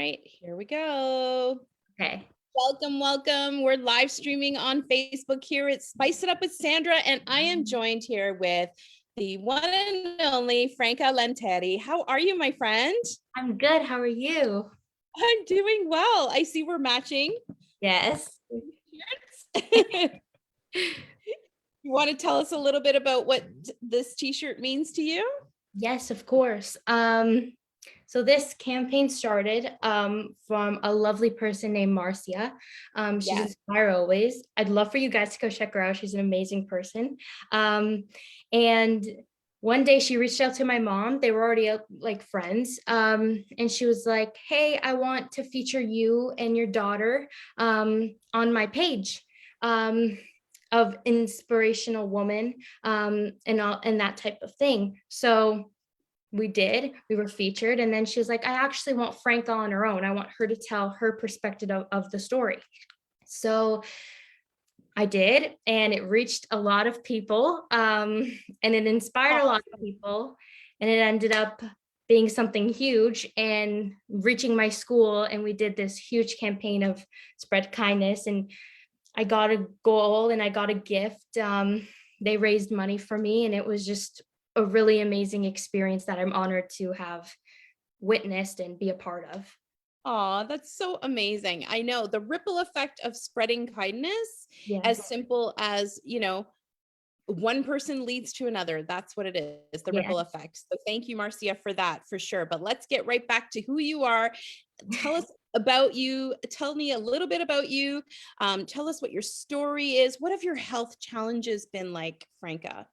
right, here we go. Okay. Welcome, welcome. We're live streaming on Facebook here at Spice It Up with Sandra, and I am joined here with the one and only Franca Lanteri. How are you, my friend? I'm good. How are you? I'm doing well. I see we're matching. Yes. You want to tell us a little bit about what this t-shirt means to you? Yes, of course. So this campaign started from a lovely person named Marcia. She's inspired always. I'd love for you guys to go check her out. She's an amazing person. And one day she reached out to my mom. They were already like friends. And she was like, hey, I want to feature you and your daughter on my page. Of inspirational woman and that type of thing. So we were featured, and then she was like, I actually want Franca on her own. I want her to tell her perspective of the story. So I did, and it reached a lot of people, and it inspired a lot of people, and it ended up being something huge and reaching my school. And we did this huge campaign of spread kindness, and I got a goal and I got a gift. They raised money for me, and it was just a really amazing experience that I'm honored to have witnessed and be a part of. Oh, that's so amazing. I know the ripple effect of spreading kindness, Yeah. as simple as, one person leads to another. That's what it is, the ripple effect. So thank you, Marcia, for that, for sure. But let's get right back to who you are. Tell us about you. Tell me a little bit about you. Tell us what your story is. What have your health challenges been like, Franca?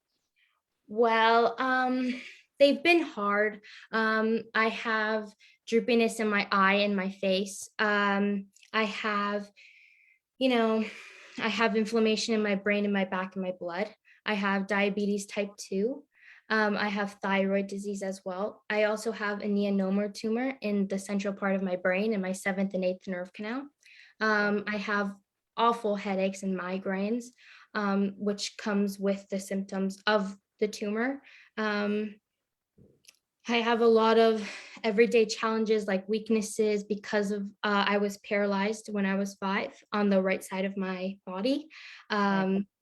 Well, they've been hard. I have droopiness in my eye and my face. I have, I have inflammation in my brain and my back and my blood. I have diabetes type 2. I have thyroid disease as well. I also have a neonoma tumor in the central part of my brain in my 7th and 8th nerve canal. I have awful headaches and migraines, which comes with the symptoms of the tumor. I have a lot of everyday challenges like weaknesses because of I was paralyzed when I was 5 on the right side of my body.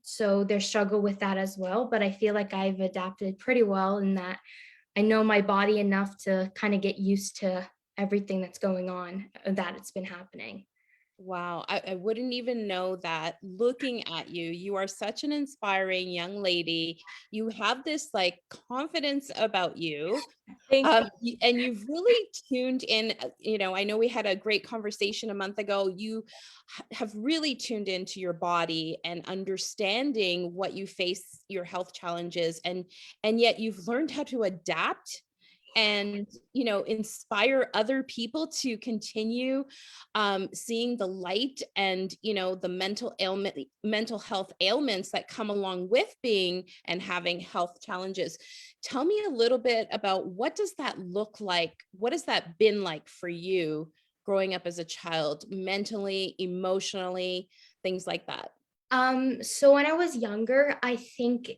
So there's struggle with that as well, but I feel like I've adapted pretty well in that I know my body enough to kind of get used to everything that's going on, that it's been happening. Wow, I wouldn't even know that. Looking at you, you are such an inspiring young lady. You have this like confidence about you. And you've really tuned in, I know we had a great conversation a month ago. You have really tuned into your body and understanding what you face, your health challenges, and yet you've learned how to adapt and inspire other people to continue seeing the light and the mental health ailments that come along with being and having health challenges. Tell me a little bit about what does that look like? What has that been like for you growing up as a child, mentally, emotionally, things like that? So when I was younger, I think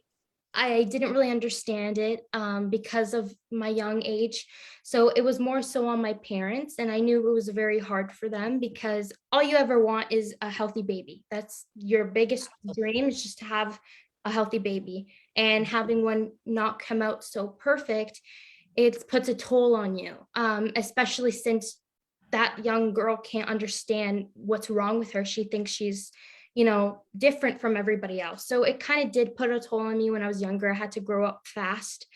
I didn't really understand it because of my young age. So it was more so on my parents, and I knew it was very hard for them because all you ever want is a healthy baby. That's your biggest dream, is just to have a healthy baby. And having one not come out so perfect, it puts a toll on you, especially since that young girl can't understand what's wrong with her. She thinks she's different from everybody else. So it kind of did put a toll on me when I was younger. I had to grow up fast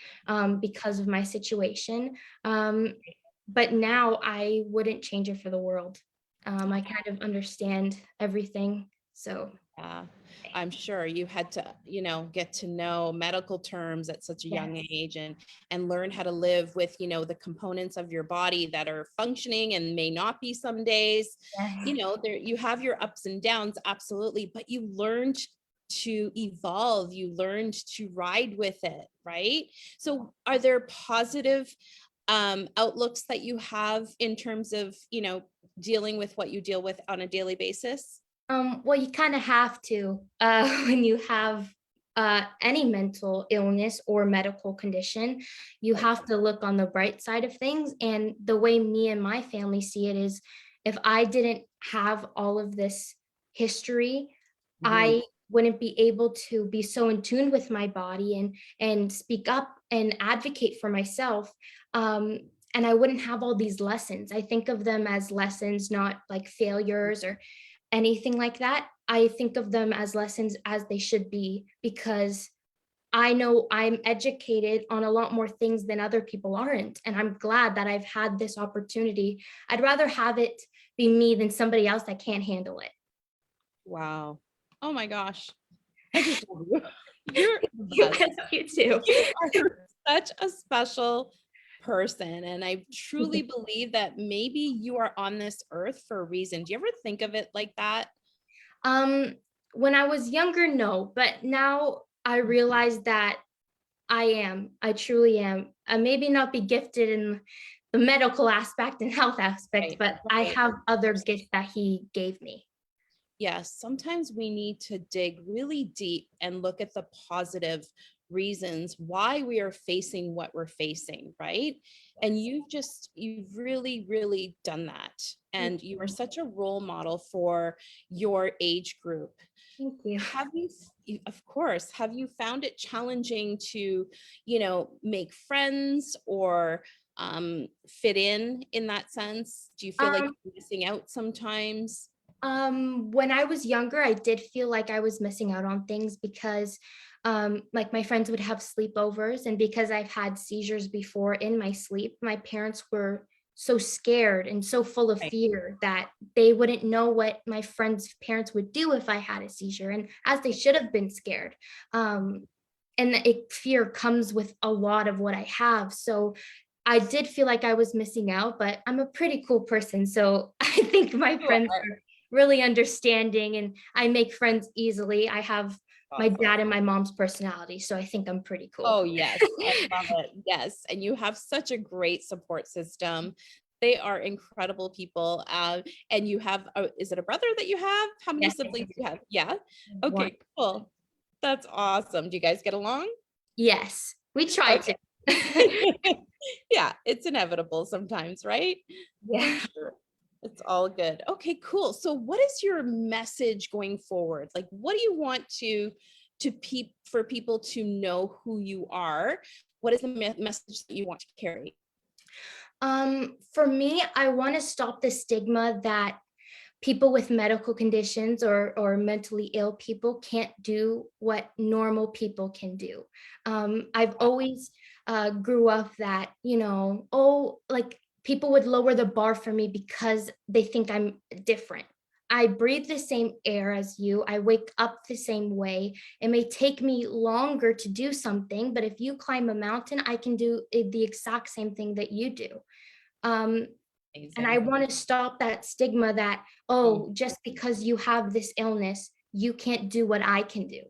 because of my situation. But now I wouldn't change it for the world. I kind of understand everything. So Yeah, I'm sure you had to, get to know medical terms at such a young age and learn how to live with, the components of your body that are functioning and may not be some days. There you have your ups and downs, absolutely, but you learned to evolve, you learned to ride with it, right? So are there positive outlooks that you have in terms of, dealing with what you deal with on a daily basis? well, you kind of have to when you have any mental illness or medical condition, you Right. have to look on the bright side of things. And the way me and my family see it is, if I didn't have all of this history, Mhm. I wouldn't be able to be so in tune with my body and speak up and advocate for myself. Um, and I wouldn't have all these lessons. I think of them as lessons, not like failures or anything like that. I think of them as lessons as they should be, because I know I'm educated on a lot more things than other people aren't. And I'm glad that I've had this opportunity. I'd rather have it be me than somebody else that can't handle it. Wow. Oh my gosh. I just love you. You're the You, best. I love you too. You are such a special person, and I truly believe that maybe you are on this earth for a reason. Do you ever think of it like that? Um, when I was younger, no, but now I realize that I truly am. I maybe not be gifted in the medical aspect and health aspect, Right, but I right. have other gifts that he gave me. Yes, sometimes we need to dig really deep and look at the positive reasons why we are facing what we're facing, right? And Yes. you've really, really done that. Thank And you are you. such a role model for your age group. Thank you. Of course, have you found it challenging to, make friends or fit in that sense? Do you feel like Um, you're missing out sometimes? when I was younger, I did feel like I was missing out on things because, like my friends would have sleepovers, and because I've had seizures before in my sleep, my parents were so scared and so full of Right. fear that they wouldn't know what my friends' parents would do if I had a seizure, and as they should have been scared. Um, and fear comes with a lot of what I have. So I did feel like I was missing out, but I'm a pretty cool person. So I think my You friends are are really understanding and I make friends easily. I have my awesome. dad and my mom's personality. So I think I'm pretty cool. Oh, yes, I love it. Yes, and you have such a great support system. They are incredible people. And you have, is it a brother that you have? How many Yes, I siblings do do. you have? Yeah. One. Okay, cool. That's awesome. Do you guys get along? Yes, we try Okay. to. Yeah, it's inevitable sometimes, right? Yeah. For sure. It's all good. Okay, cool. So what is your message going forward? Like, what do you want for people to know who you are? What is the message that you want to carry? For me, I want to stop the stigma that people with medical conditions or mentally ill people can't do what normal people can do. I've always grew up that, oh, like people would lower the bar for me because they think I'm different. I breathe the same air as you. I wake up the same way. It may take me longer to do something, but if you climb a mountain, I can do the exact same thing that you do. Um, and I Amazing. want to stop that stigma that, Mm, oh, just because you have this illness, you can't do what I can do.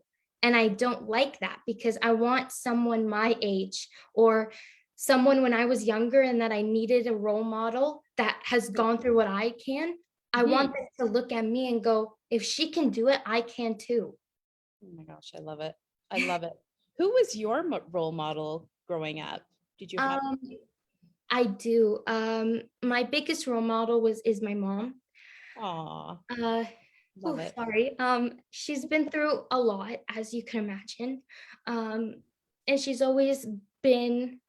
And I don't like that because I want someone my age or someone when I was younger and that I needed a role model that has gone through what I can. I mhm. want them to look at me and go, if she can do it, I can too. Oh my gosh, I love it. I love it. Who was your role model growing up? Did you have? Um, I do. My biggest role model is my mom. Aw, Uh, love oh, it. sorry. She's been through a lot, as you can imagine. Um, and she's always been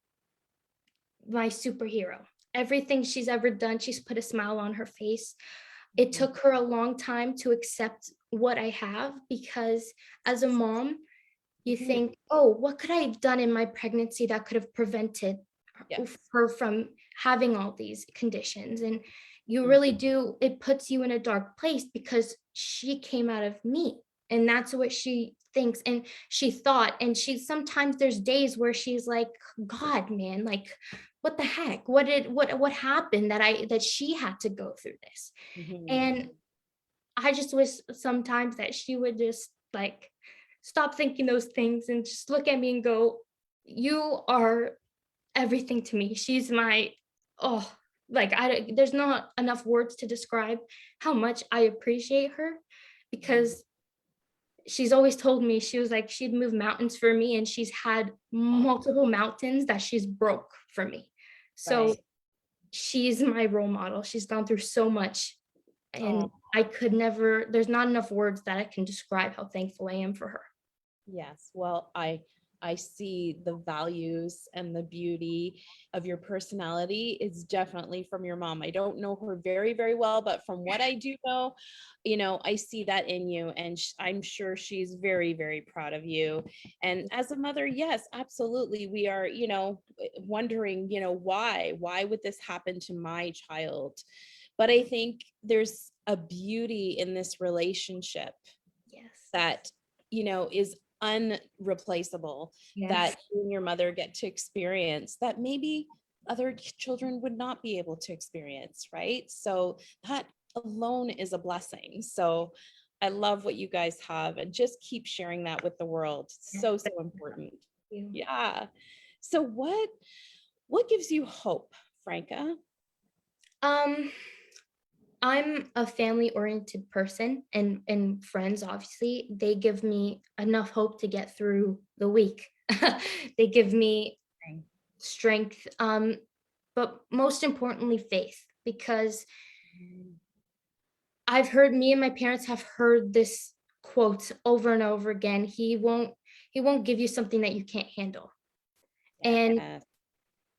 my superhero. Everything she's ever done, she's put a smile on her face. It Mhm. took her a long time to accept what I have because as a mom, you Mhm. think, oh, what could I have done in my pregnancy that could have prevented Yes. her from having all these conditions? And you Mm, really do, it puts you in a dark place because she came out of me. And that's what she thinks and she thought. And she sometimes there's days where she's like, God, man, like, what the heck? What happened that she had to go through this? mhm. And I just wish sometimes that she would just like stop thinking those things and just look at me and go, you are everything to me. She's my, oh, like there's not enough words to describe how much I appreciate her Mhm. because she's always told me, she was like, she'd move mountains for me, and she's had multiple mountains that she's broke for me. So Right. she's my role model. She's gone through so much, Oh, and I could never, there's not enough words that I can describe how thankful I am for her. yes. Well, I see the values and the beauty of your personality is definitely from your mom. I don't know her very, very well, but from what I do know, I see that in you, and I'm sure she's very, very proud of you. And as a mother, yes, absolutely. We are, wondering, why would this happen to my child? But I think there's a beauty in this relationship Yes. that is unreplaceable, Yes. that you and your mother get to experience that maybe other children would not be able to experience, right? So that alone is a blessing. So I love what you guys have, and just keep sharing that with the world. Yes. So Thank important. you. Yeah. So what gives you hope, Franca? Um, I'm a family-oriented person, and friends, obviously, they give me enough hope to get through the week. They give me strength, but most importantly, faith, because me and my parents have heard this quote over and over again. He won't give you something that you can't handle. And Yes.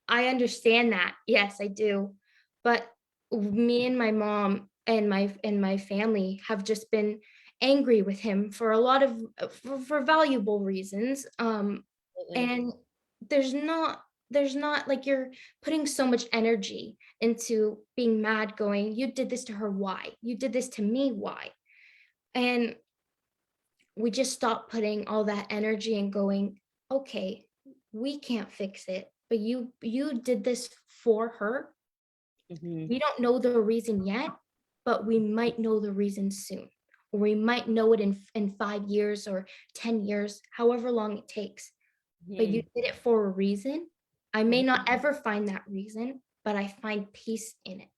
I understand that. Yes, I do. But me and my mom and my family have just been angry with him for a lot of for valuable reasons. Absolutely. And there's not like, you're putting so much energy into being mad, going, you did this to her, why? You did this to me, why? And we just stop putting all that energy and going, okay, we can't fix it, but you did this for her. Mhm. We don't know the reason yet, but we might know the reason soon. Or we might know it in 5 years or 10 years, however long it takes. But you Mhm. did it for a reason. I may Mhm. not ever find that reason, but I find peace in it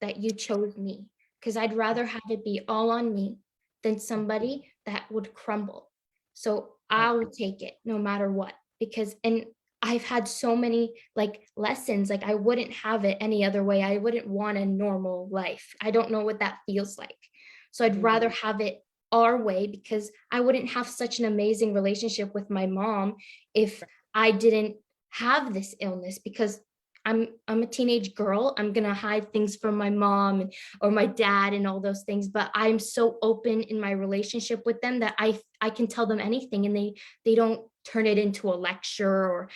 that you chose me, because I'd rather have it be all on me than somebody that would crumble. So Right. I'll take it no matter what, because and I've had so many like lessons, like I wouldn't have it any other way. I wouldn't want a normal life. I don't know what that feels like. So I'd Mhm. rather have it our way, because I wouldn't have such an amazing relationship with my mom if I didn't have this illness, because I'm a teenage girl. I'm gonna hide things from my mom or my dad and all those things, but I'm so open in my relationship with them that I can tell them anything, and they don't turn it into a lecture or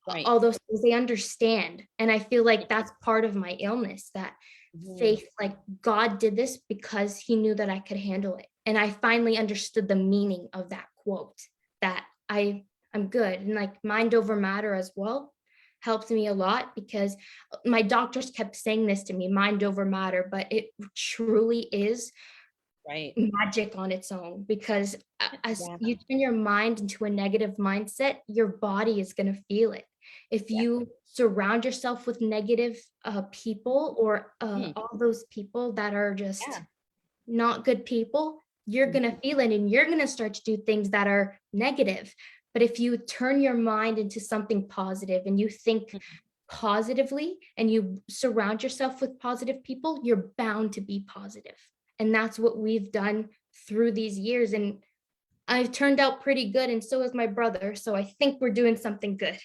Right. all those things. They understand. And I feel like that's part of my illness, that Mhm. faith, like God did this because he knew that I could handle it. And I finally understood the meaning of that quote, that I'm good. And like mind over matter as well helped me a lot, because my doctors kept saying this to me, mind over matter, but it truly is Right. magic on its own, because as Yeah. you turn your mind into a negative mindset, your body is going to feel it. If Yeah. you surround yourself with negative people, or Mhm. all those people that are just Yeah. not good people, you're Mhm. going to feel it, and you're going to start to do things that are negative. But if you turn your mind into something positive and you think positively and you surround yourself with positive people, you're bound to be positive. And that's what we've done through these years. And I've turned out pretty good, and so is my brother. So I think we're doing something good.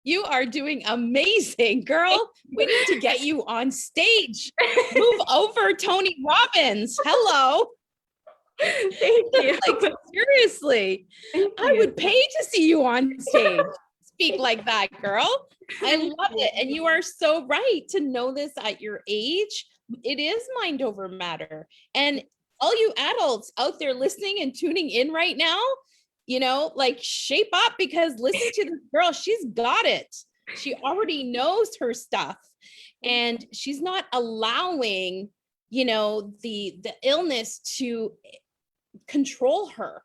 You are doing amazing, girl. We need to get you on stage. Move over, Tony Robbins. Hello. Thank you. Like, seriously, Thank I you. would pay to see you on stage. Speak Thank like that, girl. I thank love you. it. And you are so right to know this at your age. It is mind over matter. And all you adults out there listening and tuning in right now, like shape up, because listen to this girl. She's got it. She already knows her stuff. And she's not allowing, the illness to control her,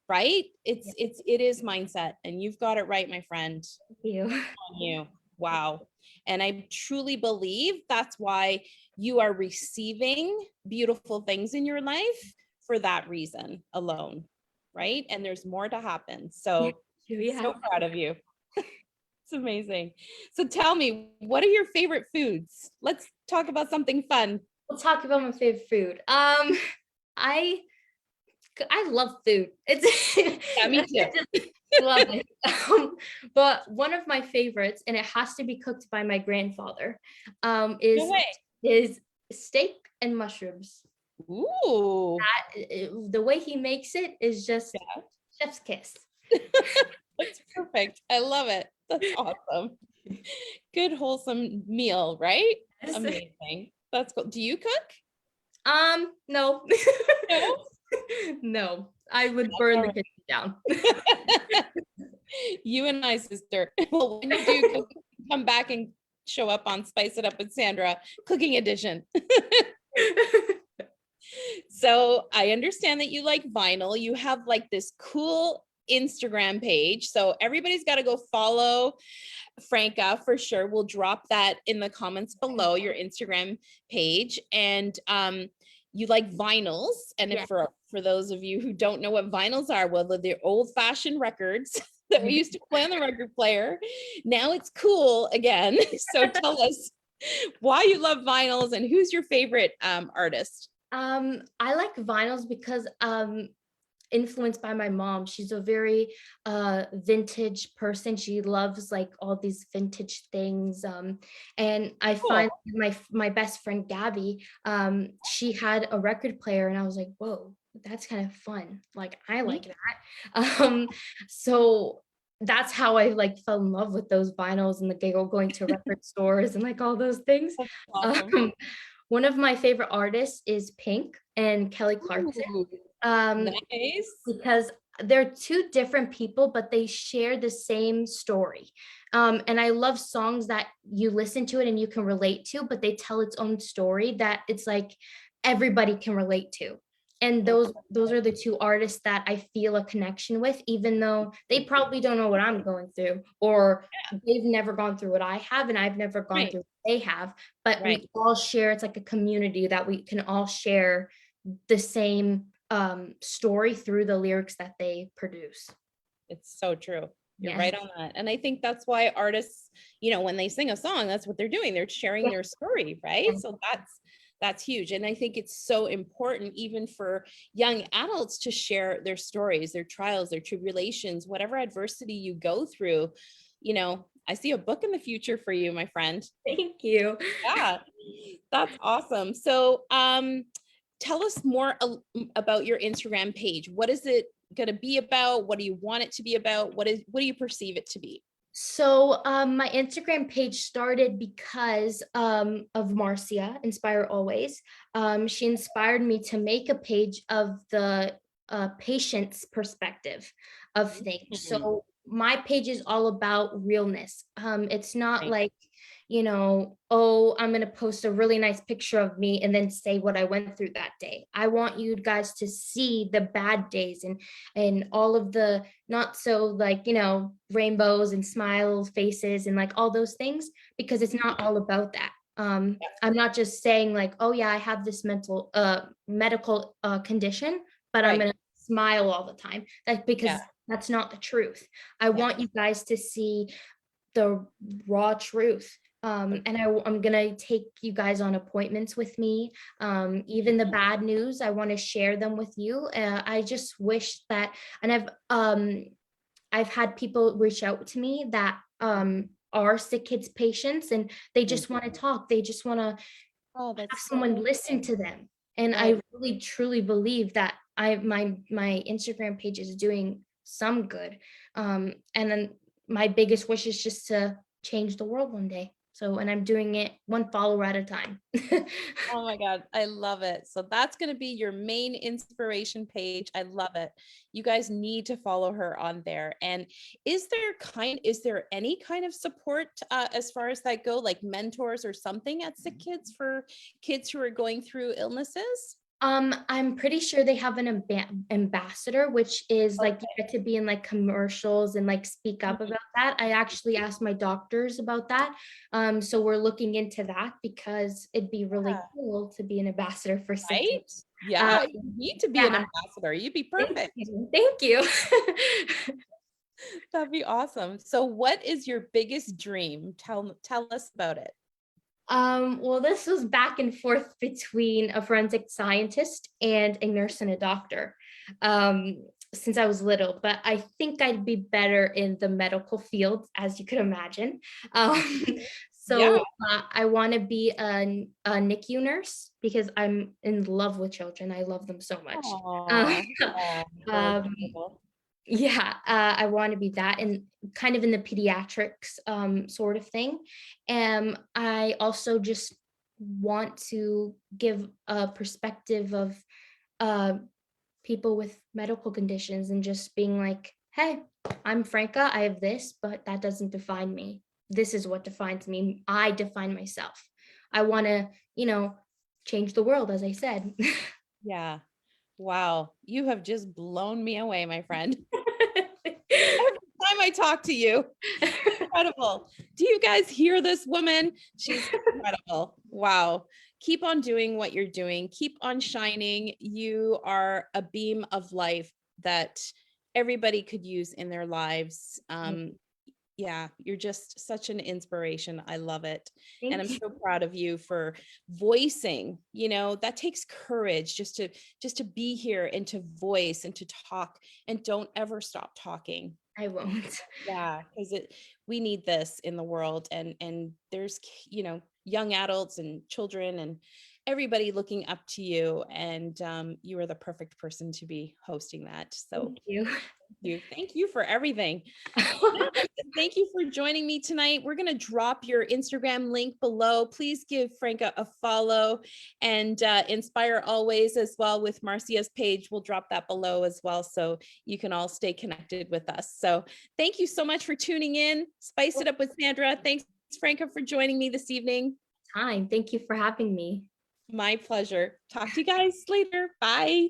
right? Yeah, It is mindset, and you've got it right, my friend. thank you. On you. Wow. And I truly believe that's why you are receiving beautiful things in your life, for that reason alone. right? And there's more to happen. So, Yeah. so proud of you. It's amazing. So tell me, what are your favorite foods? Let's talk about something fun. We'll talk about my favorite food. I I love food. It's Yeah, me too. I just love it. But one of my favorites, and it has to be cooked by my grandfather, No way. is steak and mushrooms. Ooh. The way he makes it is just Yeah. chef's kiss. That's perfect. I love it. That's awesome. Good wholesome meal, right? Yes. Amazing. That's cool. Do you cook? No. No. No, I would That's burn all the right. kitchen down. You and I, sister. Well, when you do cook, come back and show up on Spice It Up with Sandra cooking edition. So I understand that you like vinyl. You have like this cool Instagram page. So everybody's got to go follow Franca for sure. We'll drop that in the comments below, your Instagram page. And you like vinyls. And Yeah. if for those of you who don't know what vinyls are, well, they're old-fashioned records that we used to play on the record player. Now it's cool again. So tell us why you love vinyls and who's your favorite artist? I like vinyls because influenced by my mom. She's a very vintage person. She loves like all these vintage things. And I find Cool. my best friend Gabby, she had a record player, and I was like, whoa, that's kind of fun. Like I like that. So that's how I like fell in love with those vinyls and the going to record stores and like all those things. That's awesome. Um, one of my favorite artists is Pink and Kelly Clarkson. Ooh, Um, nice. because they're two different people, but they share the same story. And I love songs that you listen to it and you can relate to, but they tell its own story that it's like everybody can relate to. And those are the two artists that I feel a connection with, even though they probably don't know what I'm going through, or they've never gone through what I have, and I've never gone Right. through what they have. But Right. we all share, it's like a community that we can all share the same story through the lyrics that they produce. It's so true. You're Yeah. right on that. And I think that's why artists, when they sing a song, that's what they're doing. They're sharing Yeah. their story, right? Yeah. So that's huge. And I think it's so important even for young adults to share their stories, their trials, their tribulations, whatever adversity you go through. I see a book in the future for you, my friend. Thank you. Yeah, that's awesome. So, tell us more about your Instagram page. What is it going to be about? What do you want it to be about? What do you perceive it to be? So my Instagram page started because of Marcia, Inspire Always. She inspired me to make a page of the patient's perspective of things. So my page is all about realness. It's not like, oh, I'm going to post a really nice picture of me and then say what I went through that day. I want you guys to see the bad days and all of the not so like, rainbows and smile faces and like all those things, because it's not all about that. I'm not just saying like, oh yeah, I have this medical condition, but I'm going to smile all the time. Because that's not the truth. I want you guys to see the raw truth. And I'm gonna take you guys on appointments with me. Even the bad news, I want to share them with you. I just wish that, and I've had people reach out to me that are sick kids patients, and they just want to talk. They just want to have someone listen to them. And I really truly believe that my Instagram page is doing some good. And then my biggest wish is just to change the world one day. So, and I'm doing it one follower at a time. Oh my God, I love it. So that's going to be your main inspiration page. I love it. You guys need to follow her on there. And is there any kind of support as far as that go, like mentors or something at Sick Kids for kids who are going through illnesses? I'm pretty sure they have an ambassador, which is like you Okay. get to be in like commercials and like speak up Mhm. about that. I actually asked my doctors about that. So we're looking into that because it'd be really Yeah. cool to be an ambassador for such Right? a, Yeah, you need to be an yeah, ambassador. You'd be thank perfect. you. Thank you. That'd be awesome. So what is your biggest dream? Tell us about it. Well, this was back and forth between a forensic scientist and a nurse and a doctor, since I was little, but I think I'd be better in the medical field, as you could imagine. Um, Yeah. I want to be a NICU nurse because I'm in love with children. I love them so much. Um, Aw. Aw, they're um, adorable. yeah, I want to be that and kind of in the pediatrics sort of thing. I also just want to give a perspective of uh, people with medical conditions and just being like, hey, I'm Franca, I have this, but that doesn't define me. This is what defines me. I define myself. I want to, change the world, as I said. Yeah. Wow. You have just blown me away, my friend. Every time I talk to you. Incredible. Do you guys hear this woman? She's incredible. Wow. Keep on doing what you're doing. Keep on shining. You are a beam of life that everybody could use in their lives. Yeah, you're just such an inspiration. I love it. And I'm Thank you. so proud of you for voicing, that takes courage just to be here and to voice and to talk and don't ever stop talking. I won't. Yeah, because we need this in the world, and there's young adults and children and everybody looking up to you, and you are the perfect person to be hosting that. So Thank you. thank you for everything. Yeah, thank you for joining me tonight. We're going to drop your Instagram link below. Please give Franca a follow and Inspire Always as well with Marcia's page. We'll drop that below as well so you can all stay connected with us. So thank you so much for tuning in. Spice it up with Sandra. Thanks, Franca, for joining me this evening. Time. Thank you for having me. My pleasure. Talk to you guys later. Bye.